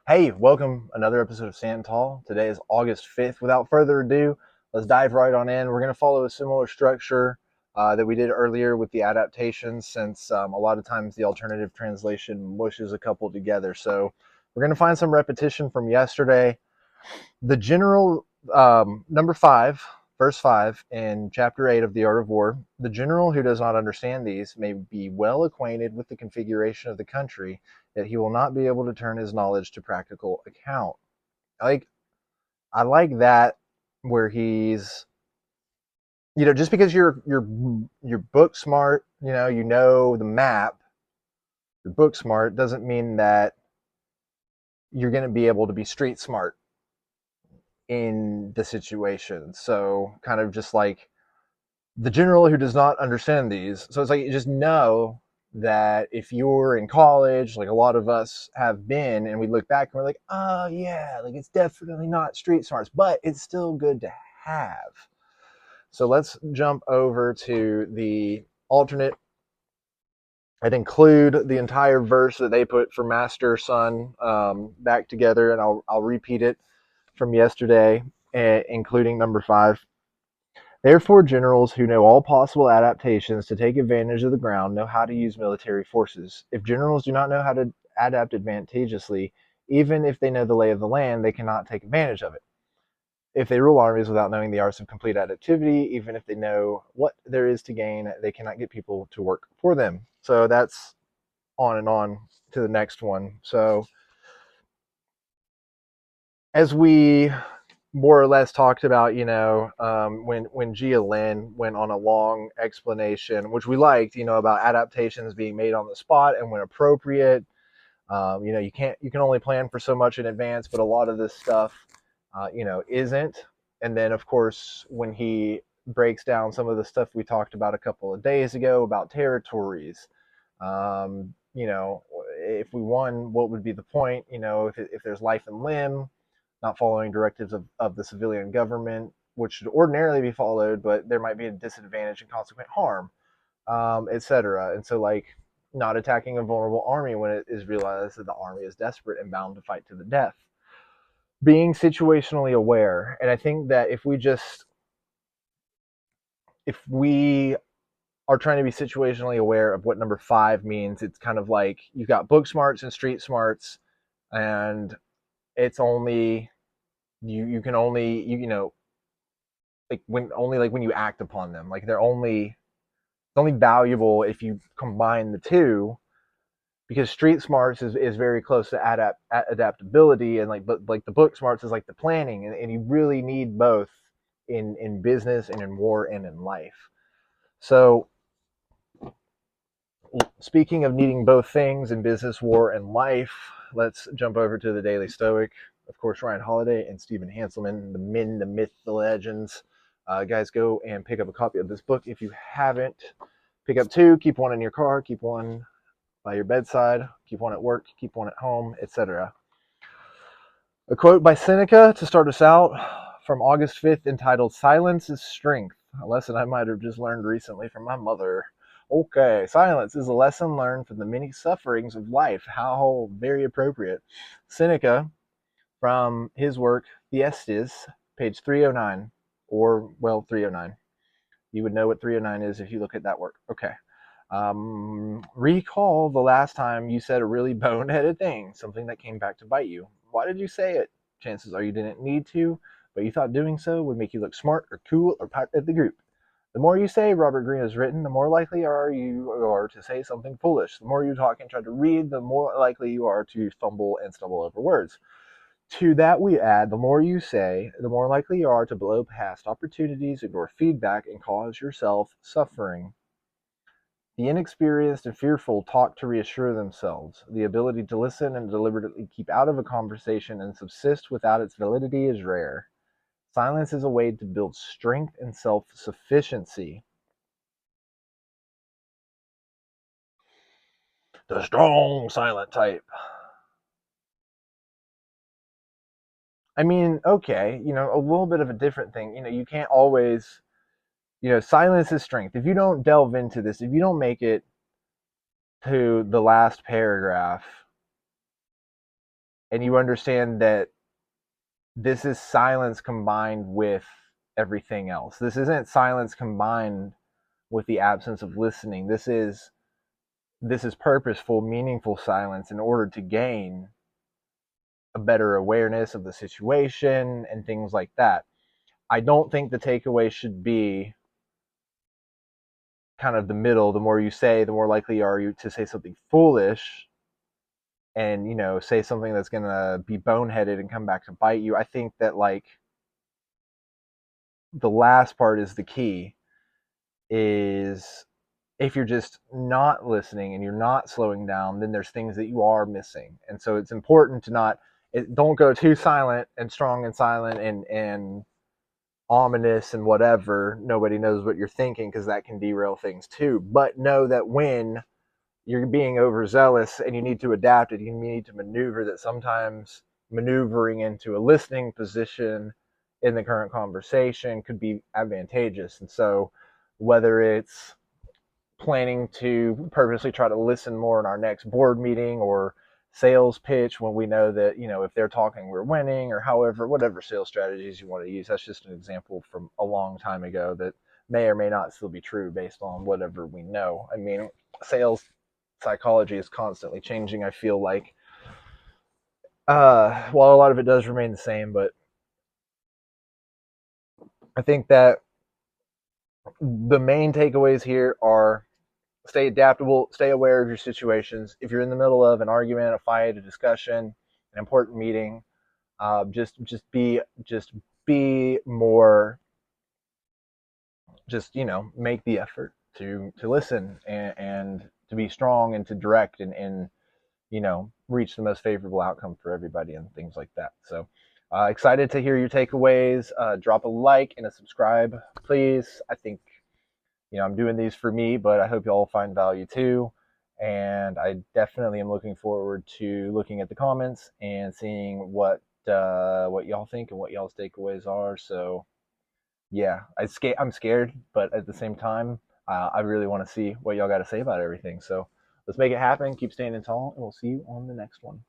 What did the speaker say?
Hey, welcome another episode of Stand Tall. Today is August 5th. Without further ado, let's dive right on in. We're going to follow a similar structure that we did earlier with the adaptations, since a lot of times the alternative translation mushes a couple together. So we're going to find some repetition from yesterday. The general, number 5, verse 5 in chapter 8 of The Art of War, the general who does not understand these may be well acquainted with the configuration of the country, yet he will not be able to turn his knowledge to practical account. Like, I like that, where he's, just because you're book smart, you know the map, you're book smart doesn't mean that you're going to be able to be street smart in the situation. So kind of just like the general who does not understand these. So it's like you just know that if you're in college, like a lot of us have been, and we look back and we're like, oh yeah, like it's definitely not street smarts, but it's still good to have. So let's jump over to the alternate and include the entire verse that they put for master son back together, and I'll repeat it from yesterday, including number 5. Therefore, generals who know all possible adaptations to take advantage of the ground know how to use military forces. If generals do not know how to adapt advantageously, even if they know the lay of the land, they cannot take advantage of it. If they rule armies without knowing the arts of complete adaptivity, even if they know what there is to gain, they cannot get people to work for them. So that's on and on to the next one. So as we more or less talked about, when Gia Lin went on a long explanation, which we liked, about adaptations being made on the spot and when appropriate. You can only plan for so much in advance, but a lot of this stuff, isn't. And then, of course, when he breaks down some of the stuff we talked about a couple of days ago about territories, if we won, what would be the point? If there's life and limb, not following directives of the civilian government, which should ordinarily be followed, but there might be a disadvantage and consequent harm, etc. And so, like, not attacking a vulnerable army when it is realized that the army is desperate and bound to fight to the death. Being situationally aware. And I think that if we are trying to be situationally aware of what number 5 means, it's kind of like you've got book smarts and street smarts, and it's only you can only like when you act upon them, like it's only valuable if you combine the two, because street smarts is very close to adaptability, and like, but like the book smarts is like the planning, and you really need both in business and in war and in life. So speaking of needing both things in business, war, and life, let's jump over to the Daily Stoic. Of course, Ryan Holiday and Stephen Hanselman, the men, the myth, the legends. Guys, go and pick up a copy of this book if you haven't. Pick up 2, keep one in your car, keep one by your bedside, keep one at work, keep one at home, etc. A quote by Seneca to start us out from August 5th, entitled Silence is Strength, a lesson I might have just learned recently from my mother. Okay, silence is a lesson learned from the many sufferings of life. How very appropriate. Seneca, from his work Thyestes, page 309, or, well, 309. You would know what 309 is if you look at that work. Okay. Recall the last time you said a really boneheaded thing, something that came back to bite you. Why did you say it? Chances are you didn't need to, but you thought doing so would make you look smart or cool or part of the group. The more you say, Robert Greene has written, the more likely you are to say something foolish. The more you talk and try to read, the more likely you are to fumble and stumble over words. To that we add, the more you say, the more likely you are to blow past opportunities, ignore feedback, and cause yourself suffering. The inexperienced and fearful talk to reassure themselves. The ability to listen and deliberately keep out of a conversation and subsist without its validity is rare. Silence is a way to build strength and self-sufficiency. The strong silent type. I mean, okay, a little bit of a different thing. You can't always, silence is strength. If you don't delve into this, if you don't make it to the last paragraph, and you understand that this is silence combined with everything else. This isn't silence combined with the absence of listening. This is purposeful, meaningful silence in order to gain a better awareness of the situation and things like that. I don't think the takeaway should be kind of the middle. The more you say, the more likely are you to say something foolish and, say something that's going to be boneheaded and come back to bite you. I think that, like, the last part is the key, is if you're just not listening and you're not slowing down, then there's things that you are missing. And so it's important to don't go too silent and strong and silent and ominous and whatever. Nobody knows what you're thinking, because that can derail things too. But know that when you're being overzealous and you need to adapt and you need to maneuver, that sometimes maneuvering into a listening position in the current conversation could be advantageous. And so whether it's planning to purposely try to listen more in our next board meeting, or sales pitch when we know that, if they're talking, we're winning, or however, whatever sales strategies you want to use. That's just an example from a long time ago that may or may not still be true based on whatever we know. I mean, sales psychology is constantly changing, I feel like. While a lot of it does remain the same, but I think that the main takeaways here are: stay adaptable, stay aware of your situations. If you're in the middle of an argument, a fight, a discussion, an important meeting, just be more, make the effort to listen, and to be strong and to direct, and reach the most favorable outcome for everybody and things like that. So excited to hear your takeaways. Drop a like and a subscribe, please. I think I'm doing these for me, but I hope y'all find value too. And I definitely am looking forward to looking at the comments and seeing what y'all think and what y'all's takeaways are. So yeah, I'm scared, but at the same time, I really want to see what y'all got to say about everything. So let's make it happen. Keep standing tall, and we'll see you on the next one.